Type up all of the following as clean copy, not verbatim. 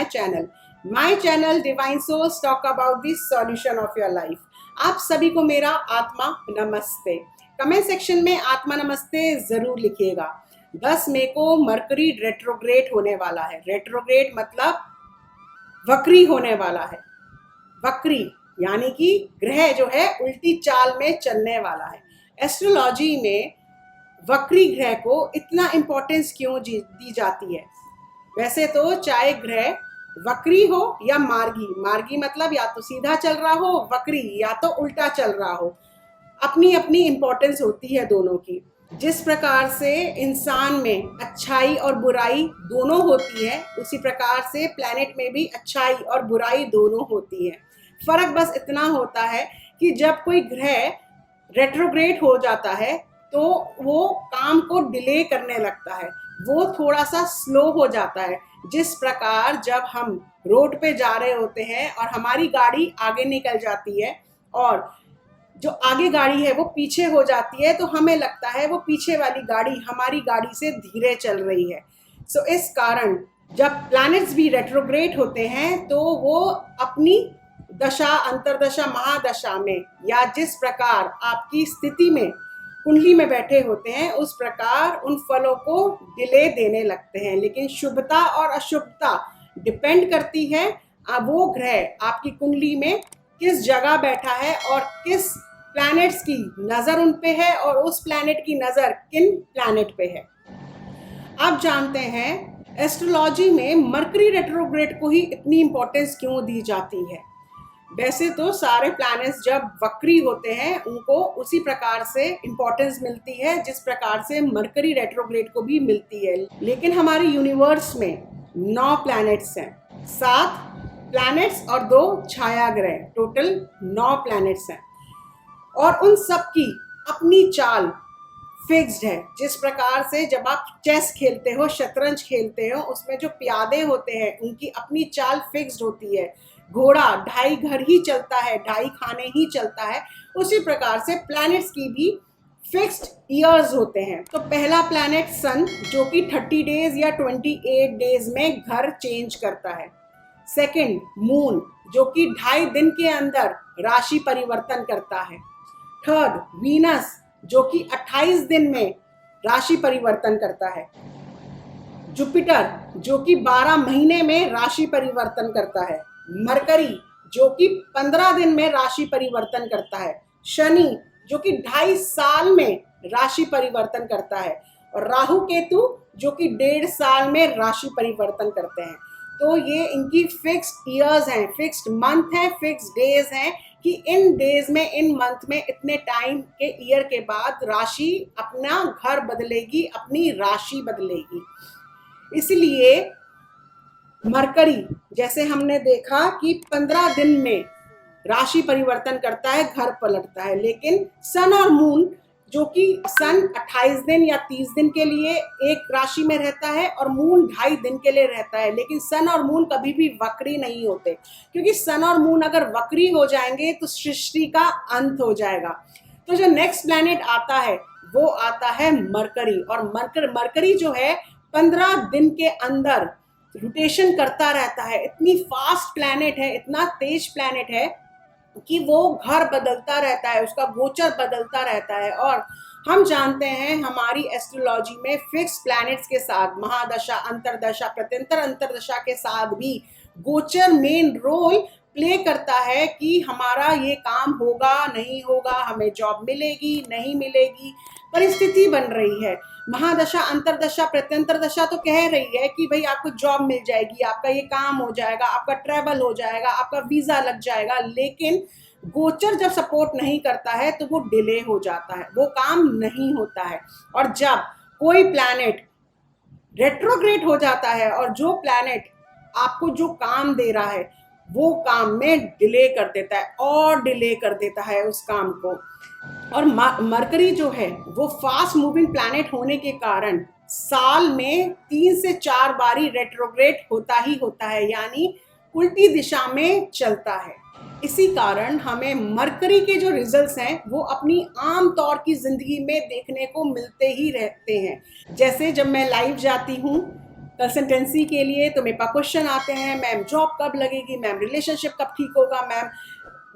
my channel. My channel Divine Souls talk about the solution of your life. आप सभी को मेरा आत्मा नमस्ते। कमेंट सेक्शन में आत्मा नमस्ते जरूर लिखिएगा। 10 मई को मरकरी रेट्रोग्रेड होने वाला है। रेट्रोग्रेड मतलब वक्री होने वाला है। वक्री यानी कि ग्रह जो है उल्टी चाल में चलने वाला है। एस्ट्रोलॉजी में वक्री ग्रह को इतना इम्पोर्टेंस क्यों दी जाती है? वैसे तो चाहे ग्रह वक्री हो या मार्गी, मार्गी मतलब या तो सीधा चल रहा हो, वक्री या तो उल्टा चल रहा हो, अपनी अपनी इम्पोर्टेंस होती है दोनों की। जिस प्रकार से इंसान में अच्छाई और बुराई दोनों होती है, उसी प्रकार से प्लैनेट में भी अच्छाई और बुराई दोनों होती है। फर्क बस इतना होता है कि जब कोई ग्रह रेट्रोग्रेड हो जाता है तो वो काम को डिले करने लगता है, वो थोड़ा सा स्लो हो जाता है। जिस प्रकार जब हम रोड पे जा रहे होते हैं और हमारी गाड़ी आगे निकल जाती है और जो आगे गाड़ी है वो पीछे हो जाती है, तो हमें लगता है वो पीछे वाली गाड़ी हमारी गाड़ी से धीरे चल रही है। सो इस कारण जब प्लैनेट्स भी रेट्रोग्रेड होते हैं तो वो अपनी दशा, अंतरदशा, महादशा में या जिस प्रकार आपकी स्थिति में कुंडली में बैठे होते हैं उस प्रकार उन फलों को डिले देने लगते हैं। लेकिन शुभता और अशुभता डिपेंड करती है वो ग्रह आपकी कुंडली में किस जगह बैठा है और किस प्लैनेट्स की नज़र उन पे है और उस प्लैनेट की नज़र किन प्लैनेट पे है। आप जानते हैं एस्ट्रोलॉजी में मरकरी रेट्रोग्रेड को ही इतनी इम्पोर्टेंस क्यों दी जाती है? वैसे तो सारे प्लैनेट्स जब वक्री होते हैं उनको उसी प्रकार से इम्पोर्टेंस मिलती है जिस प्रकार से मरकरी रेट्रोग्रेड को भी मिलती है। लेकिन हमारे यूनिवर्स में 9 प्लैनेट्स हैं, 7 प्लैनेट्स और 2 छाया ग्रह, टोटल 9 प्लैनेट्स हैं और उन सब की अपनी चाल फिक्स्ड है। जिस प्रकार से जब आप चेस खेलते हो, शतरंज खेलते हो, उसमें जो प्यादे होते हैं उनकी अपनी चाल फिक्स्ड होती है। घोड़ा ढाई घर ही चलता है, ढाई खाने ही चलता है, उसी प्रकार से प्लैनेट्स की भी फिक्स्ड ईयर्स होते हैं। तो पहला प्लैनेट सन जो कि 30 डेज या 28 डेज में घर चेंज करता है। सेकंड मून जो कि 2.5 दिन के अंदर राशि परिवर्तन करता है। थर्ड वीनस जो कि 28 दिन में राशि परिवर्तन करता है। जुपिटर जो कि 12 महीने में राशि परिवर्तन करता है। मरकरी जो कि 15 दिन में राशि परिवर्तन करता है। शनि जो कि 2.5 साल में राशि परिवर्तन करता है और राहु केतु जो कि 1.5 साल में राशि परिवर्तन करते हैं। तो ये इनकी फिक्स्ड ईयर्स हैं, फिक्स्ड मंथ हैं, फिक्स्ड डेज हैं कि इन डेज में, इन मंथ में, इतने टाइम के ईयर के बाद राशि अपना घर बदलेगी, अपनी राशि बदलेगी। इसलिए मरकरी जैसे हमने देखा कि 15 दिन में राशि परिवर्तन करता है, घर पलटता है, लेकिन सन और मून जो कि सन 28 दिन या 30 दिन के लिए एक राशि में रहता है और मून 2.5 दिन के लिए रहता है। लेकिन सन और मून कभी भी वक्री नहीं होते, क्योंकि सन और मून अगर वक्री हो जाएंगे तो सृष्टि का अंत हो जाएगा। तो जो नेक्स्ट प्लैनेट आता है वो आता है मरकरी, और मरकरी जो है 15 दिन के अंदर रोटेशन करता रहता है। इतनी फास्ट प्लैनेट है, इतना तेज प्लैनेट है कि वो घर बदलता रहता है, उसका गोचर बदलता रहता है। और हम जानते हैं हमारी एस्ट्रोलॉजी में फिक्स प्लैनेट्स के साथ महादशा, अंतरदशा, प्रत्यंतर अंतरदशा के साथ भी गोचर मेन रोल प्ले करता है कि हमारा ये काम होगा नहीं होगा, हमें जॉब मिलेगी नहीं मिलेगी, परिस्थिति बन रही है। महादशा, अंतरदशा, प्रत्यंतर दशा तो कह रही है कि भाई आपको जॉब मिल जाएगी, आपका ये काम हो जाएगा, आपका ट्रैवल हो जाएगा, आपका वीजा लग जाएगा। लेकिन गोचर जब सपोर्ट नहीं करता है तो वो डिले हो जाता है, वो काम नहीं होता है। और जब कोई प्लैनेट रेट्रोग्रेड हो जाता है और जो प्लैनेट आपको जो काम दे रहा है वो काम में डिले कर देता है और डिले कर देता है उस काम को। और मरकरी जो है वो फास्ट मूविंग प्लैनेट होने के कारण साल में 3 से 4 बारी रेट्रोग्रेड होता ही होता है, यानी उल्टी दिशा में चलता है। इसी कारण हमें मरकरी के जो रिजल्ट्स हैं वो अपनी आम तौर की जिंदगी में देखने को मिलते ही रहते हैं। जैसे जब मैं लाइव जाती हूँ कंसल्टेंसी के लिए तो मेरे पास क्वेश्चन आते हैं, मैम जॉब कब लगेगी, मैम रिलेशनशिप कब ठीक होगा, मैम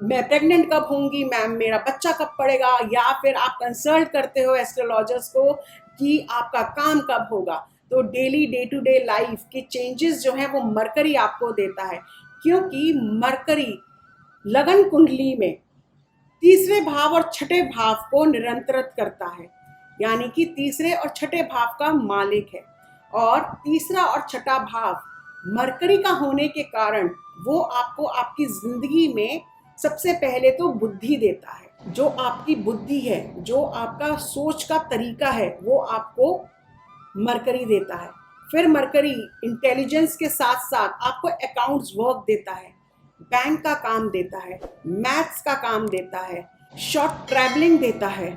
मैं प्रेग्नेंट कब होंगी, मैम मेरा बच्चा कब पड़ेगा, या फिर आप कंसल्ट करते हो एस्ट्रोलॉजर्स को कि आपका काम कब होगा। तो daily day to day life के चेंजेस जो हैं वो मरकरी आपको देता है, क्योंकि मरकरी लगन कुंडली में तीसरे भाव और छठे भाव को नियंत्रित करता है, यानी कि तीसरे और छठे भाव का मालिक है। और तीसरा और छठा भाव मरकरी का होने के कारण वो आपको आपकी जिंदगी में सबसे पहले तो बुद्धि देता है। जो आपकी बुद्धि है, जो आपका सोच का तरीका है, वो आपको मरकरी देता है। फिर मरकरी इंटेलिजेंस के साथ साथ आपको अकाउंट्स वर्क देता है, बैंक का काम देता है, मैथ्स का काम देता है, शॉर्ट ट्रैवलिंग देता है,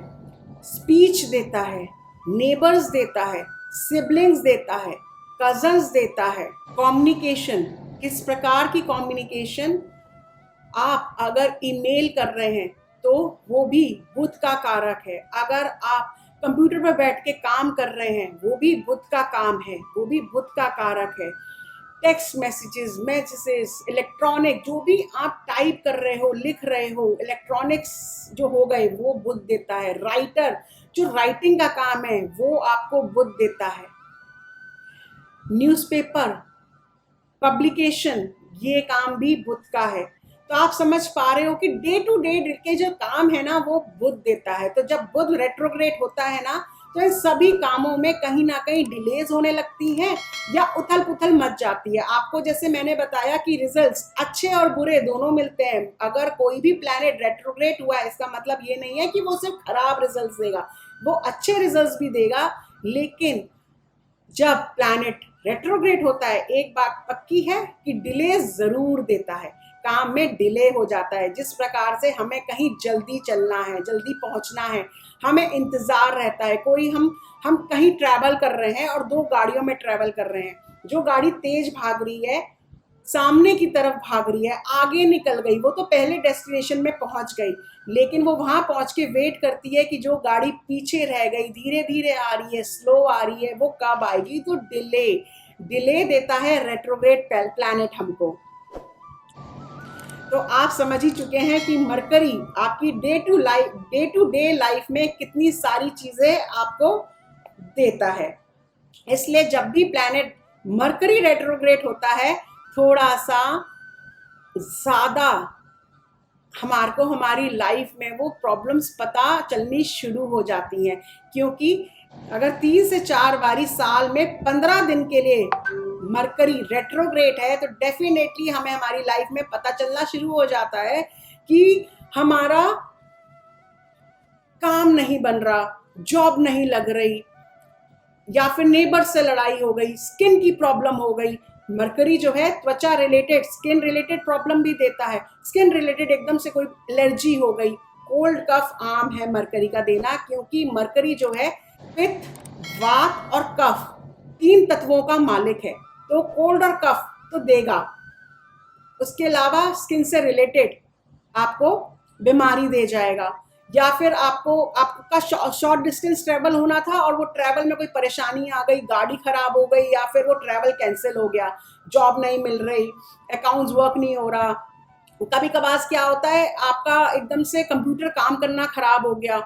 स्पीच देता है, नेबर्स देता है, सिबलिंग्स देता है, कजन्स देता है, कम्युनिकेशन, किस प्रकार की कम्युनिकेशन। आप अगर ईमेल कर रहे हैं तो वो भी बुध का कारक है। अगर आप कंप्यूटर पर बैठ के काम कर रहे हैं वो भी बुध का काम है, वो भी बुध का कारक है। टेक्स्ट मैसेजेस, इलेक्ट्रॉनिक जो भी आप टाइप कर रहे हो, लिख रहे हो, इलेक्ट्रॉनिक्स जो हो गए वो बुध देता है। राइटर, जो राइटिंग का काम है वो आपको बुध देता है। न्यूज़पेपर, पब्लिकेशन, ये काम भी बुध का है। तो आप समझ पा रहे हो कि डे टू डे के जो काम है ना वो बुध देता है। तो जब बुध रेट्रोग्रेड होता है ना तो इन सभी कामों में कहीं ना कहीं डिलेज होने लगती हैं या उथल पुथल मच जाती है। आपको जैसे मैंने बताया कि रिजल्ट्स अच्छे और बुरे दोनों मिलते हैं। अगर कोई भी प्लैनेट रेट्रोग्रेड हुआ है इसका मतलब ये नहीं है कि वो सिर्फ खराब रिजल्ट्स देगा, वो अच्छे रिजल्ट्स भी देगा। लेकिन जब प्लैनेट रेट्रोग्रेड होता है एक बात पक्की है कि डिले जरूर देता है, काम में डिले हो जाता है। जिस प्रकार से हमें कहीं जल्दी चलना है, जल्दी पहुंचना है, हमें इंतजार रहता है। कोई हम कहीं ट्रैवल कर रहे हैं और दो गाड़ियों में ट्रैवल कर रहे हैं, जो गाड़ी तेज भाग रही है सामने की तरफ भाग रही है, आगे निकल गई, वो तो पहले डेस्टिनेशन में पहुंच गई, लेकिन वो वहां पहुंच के वेट करती है कि जो गाड़ी पीछे रह गई, धीरे धीरे आ रही है, स्लो आ रही है, वो कब आएगी। तो डिले देता है रेट्रोग्रेड प्लैनेट हमको। तो आप समझ ही चुके हैं कि मरकरी आपकी डे टू डे लाइफ में कितनी सारी चीजें आपको देता है। इसलिए जब भी प्लैनेट मरकरी रेट्रोग्रेड होता है थोड़ा सा ज्यादा हमारे को हमारी लाइफ में वो प्रॉब्लम्स पता चलनी शुरू हो जाती हैं। क्योंकि अगर 3 से 4 बारी साल में 15 दिन के लिए मरकरी रेट्रोग्रेड है तो डेफिनेटली हमें हमारी लाइफ में पता चलना शुरू हो जाता है कि हमारा काम नहीं बन रहा, जॉब नहीं लग रही, या फिर नेबर से लड़ाई हो गई, स्किन की प्रॉब्लम हो गई। मरकरी जो है त्वचा रिलेटेड, स्किन रिलेटेड प्रॉब्लम भी देता है। स्किन रिलेटेड एकदम से कोई एलर्जी हो गई, कोल्ड कफ आम है मरकरी का देना, क्योंकि मरकरी जो है पित्त, वात और कफ 3 तत्वों का मालिक है। तो कोल्ड और कफ तो देगा। उसके अलावा स्किन से रिलेटेड आपको बीमारी दे जाएगा, या फिर आपका शॉर्ट डिस्टेंस ट्रैवल होना था और वो ट्रैवल में कोई परेशानी आ गई, गाड़ी खराब हो गई, या फिर वो ट्रैवल कैंसिल हो गया, जॉब नहीं मिल रही, अकाउंट्स वर्क नहीं हो रहा। कभी कभार क्या होता है आपका एकदम से कंप्यूटर काम करना खराब हो गया,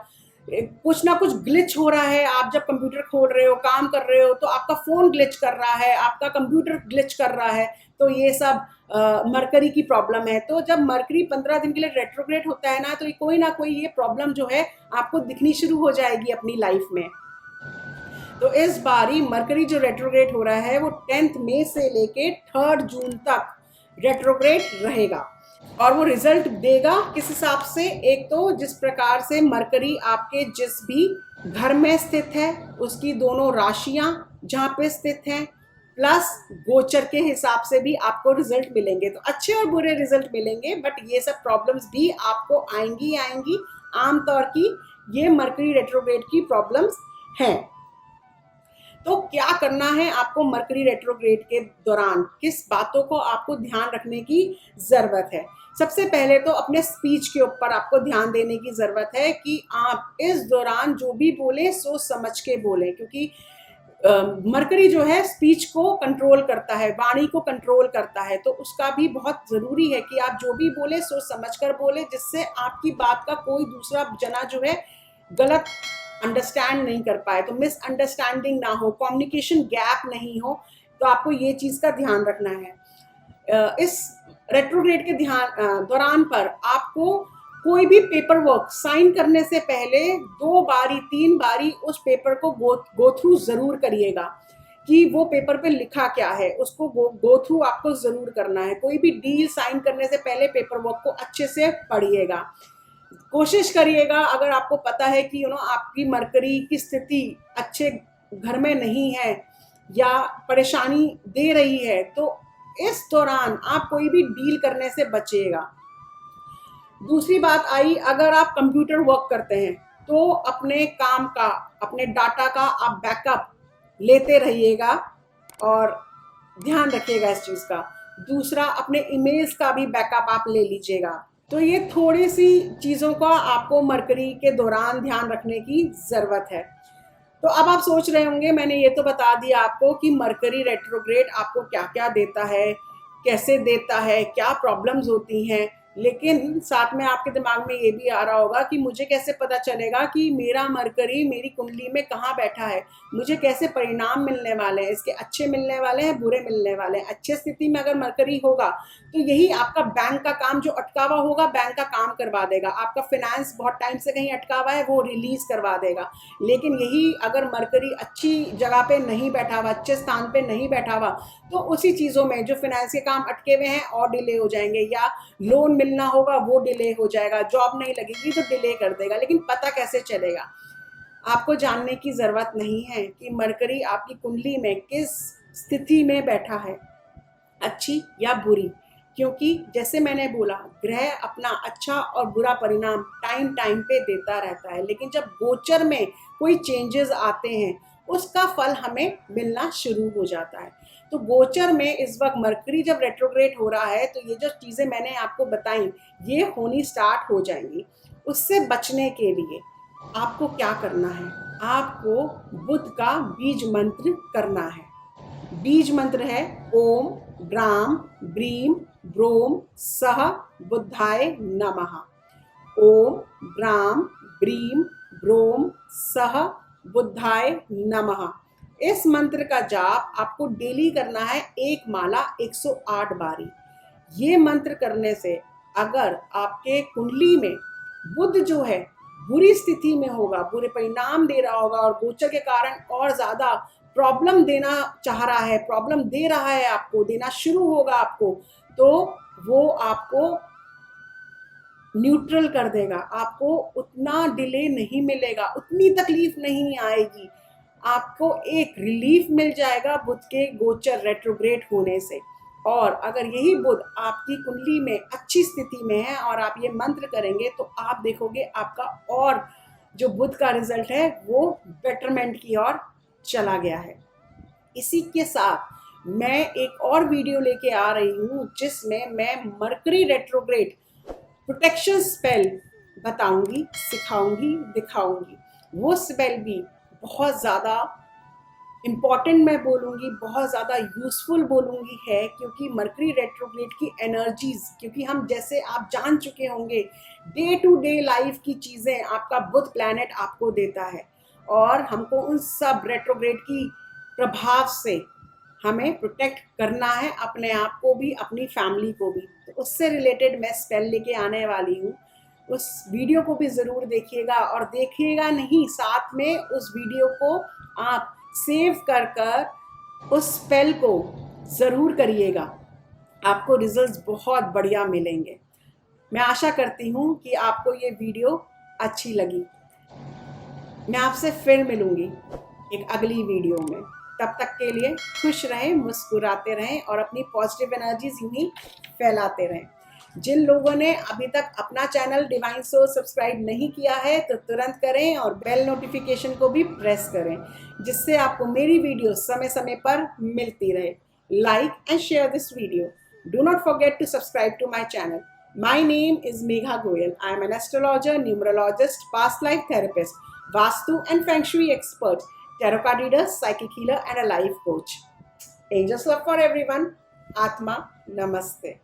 कुछ ना कुछ ग्लिच हो रहा है। आप जब कंप्यूटर खोल रहे हो, काम कर रहे हो, तो आपका फोन ग्लिच कर रहा है, आपका कंप्यूटर ग्लिच कर रहा है। तो ये सब मरकरी की प्रॉब्लम है। तो जब मरकरी 15 दिन के लिए रेट्रोग्रेड होता है ना तो कोई ना कोई ये प्रॉब्लम जो है आपको दिखनी शुरू हो जाएगी अपनी लाइफ में। तो इस बारी मरकरी जो रेट्रोग्रेड हो रहा है वो 10 मई से लेके 3 जून तक रेट्रोग्रेड रहेगा। और वो रिजल्ट देगा किस हिसाब से, एक तो जिस प्रकार से मरकरी आपके जिस भी घर में स्थित है उसकी दोनों राशियां जहां पे स्थित हैं, प्लस गोचर के हिसाब से भी आपको रिजल्ट मिलेंगे। तो अच्छे और बुरे रिजल्ट मिलेंगे, बट ये सब प्रॉब्लम्स भी आपको आएंगी आमतौर की ये मरकरी रेट्रोग्रेड की प्रॉब्लम्स हैं। तो क्या करना है आपको मरकरी रेट्रोग्रेड के दौरान, किस बातों को आपको ध्यान रखने की जरूरत है। सबसे पहले तो अपने स्पीच के ऊपर आपको ध्यान देने की जरूरत है कि आप इस दौरान जो भी बोले सोच समझ के बोलें, क्योंकि मरकरी जो है स्पीच को कंट्रोल करता है, वाणी को कंट्रोल करता है, तो उसका भी बहुत ज़रूरी है कि आप जो भी बोले सोच समझ कर बोले, जिससे आपकी बात का कोई दूसरा जना जो है गलत अंडरस्टैंड नहीं कर पाए, तो मिसअंडरस्टैंडिंग ना हो, कम्युनिकेशन गैप नहीं हो। तो आपको ये चीज़ का ध्यान रखना है। इस रेट्रोग्रेड के दौरान पर आपको कोई भी पेपर वर्क साइन करने से पहले 2 बारी 3 बारी उस पेपर को गो थ्रू ज़रूर करिएगा कि वो पेपर पे लिखा क्या है, उसको गो थ्रू आपको ज़रूर करना है। कोई भी डील साइन करने से पहले पेपर वर्क को अच्छे से पढ़िएगा। कोशिश करिएगा, अगर आपको पता है कि आपकी मरकरी की स्थिति अच्छे घर में नहीं है या परेशानी दे रही है, तो इस दौरान आप कोई भी डील करने से बचिएगा। दूसरी बात आई, अगर आप कंप्यूटर वर्क करते हैं तो अपने काम का, अपने डाटा का आप बैकअप लेते रहिएगा और ध्यान रखिएगा इस चीज़ का। दूसरा, अपने ईमेल्स का भी बैकअप आप ले लीजिएगा। तो ये थोड़ी सी चीज़ों का आपको मरकरी के दौरान ध्यान रखने की ज़रूरत है। तो अब आप सोच रहे होंगे, मैंने ये तो बता दिया आपको कि मरकरी रेट्रोग्रेड आपको क्या क्या देता है, कैसे देता है, क्या प्रॉब्लम्स होती हैं, लेकिन साथ में आपके दिमाग में ये भी आ रहा होगा कि मुझे कैसे पता चलेगा कि मेरा मरकरी मेरी कुंडली में कहाँ बैठा है, मुझे कैसे परिणाम मिलने वाले हैं, इसके अच्छे मिलने वाले हैं, बुरे मिलने वाले हैं। अच्छे स्थिति में अगर मरकरी होगा तो यही आपका बैंक का काम जो अटका हुआ होगा, बैंक का काम करवा देगा। आपका फिनेंस बहुत टाइम से कहीं अटका हुआ है, वो रिलीज करवा देगा। लेकिन यही अगर मरकरी अच्छी जगह पे नहीं बैठा हुआ, अच्छे स्थान पे नहीं बैठा हुआ, तो उसी चीज़ों में जो फिनेंस के काम अटके हुए हैं और डिले हो जाएंगे, या लोन मिलना होगा वो डिले हो जाएगा, जॉब नहीं लगेगी तो डिले कर देगा। लेकिन पता कैसे चलेगा? आपको जानने की ज़रूरत नहीं है कि मरकरी आपकी कुंडली में किस स्थिति में बैठा है, अच्छी या बुरी। क्योंकि जैसे मैंने बोला, ग्रह अपना अच्छा और बुरा परिणाम टाइम टाइम पे देता रहता है, लेकिन जब गोचर में कोई चेंजेस आते हैं उसका फल हमें मिलना शुरू हो जाता है। तो गोचर में इस वक्त मरकरी जब रेट्रोग्रेड हो रहा है, तो ये जो चीज़ें मैंने आपको बताई ये होनी स्टार्ट हो जाएंगी। उससे बचने के लिए आपको क्या करना है? आपको बुध का बीज मंत्र करना है। बीज मंत्र है ओम ब्राम ब्रीम ब्रोम सह बुद्धाय नमः। ओम ब्राम ब्रीम ब्रोम सह बुद्धाय नमः। इस मंत्र का जाप आपको डेली करना है, एक माला 108 बारी। ये मंत्र करने से अगर आपके कुंडली में बुध जो है बुरी स्थिति में होगा, बुरे परिणाम दे रहा होगा और गोचर के कारण और ज़्यादा प्रॉब्लम देना चाह रहा है, प्रॉब्लम दे रहा है, आपको देना शुरू होगा आपको, तो वो आपको न्यूट्रल कर देगा। आपको उतना डिले नहीं मिलेगा, उतनी तकलीफ नहीं आएगी, आपको एक रिलीफ मिल जाएगा बुध के गोचर रेट्रोग्रेड होने से। और अगर यही बुध आपकी कुंडली में अच्छी स्थिति में है और आप ये मंत्र करेंगे, तो आप देखोगे आपका और जो बुध का रिजल्ट है वो बेटरमेंट की ओर चला गया है। इसी के साथ मैं एक और वीडियो लेके आ रही हूँ जिसमें मैं मरकरी रेट्रोग्रेड प्रोटेक्शन स्पेल बताऊंगी, सिखाऊंगी, दिखाऊंगी। वो स्पेल भी बहुत ज़्यादा इम्पॉर्टेंट मैं बोलूँगी, बहुत ज़्यादा यूज़फुल बोलूँगी है, क्योंकि मरकरी रेट्रोग्रेड की एनर्जीज़, क्योंकि हम जैसे आप जान चुके होंगे डे टू डे लाइफ की चीज़ें आपका बुध प्लैनेट आपको देता है, और हमको उन सब रेट्रोग्रेड की प्रभाव से हमें प्रोटेक्ट करना है, अपने आप को भी, अपनी फैमिली को भी। तो उससे रिलेटेड मैं स्पेल लेके आने वाली हूँ। उस वीडियो को भी ज़रूर देखिएगा, और देखिएगा नहीं, साथ में उस वीडियो को आप सेव कर कर उस स्पेल को ज़रूर करिएगा, आपको रिजल्ट्स बहुत बढ़िया मिलेंगे। मैं आशा करती हूँ कि आपको ये वीडियो अच्छी लगी। मैं आपसे फिर मिलूँगी एक अगली वीडियो में। तब तक के लिए खुश रहें, मुस्कुराते रहें और अपनी पॉजिटिव एनर्जीज यूं ही फैलाते रहें। जिन लोगों ने अभी तक अपना चैनल डिवाइन सोर्स सब्सक्राइब नहीं किया है तो तुरंत करें, और बेल नोटिफिकेशन को भी प्रेस करें, जिससे आपको मेरी वीडियो समय समय पर मिलती रहे। Like and share this video. Do not forget to subscribe to my channel. My name is Megha Goyal. I am an astrologer, numerologist, past life therapist, Vastu and Feng Shui expert. tarot card reader, psychic healer, and a life coach. Angels love for everyone. Atma, namaste.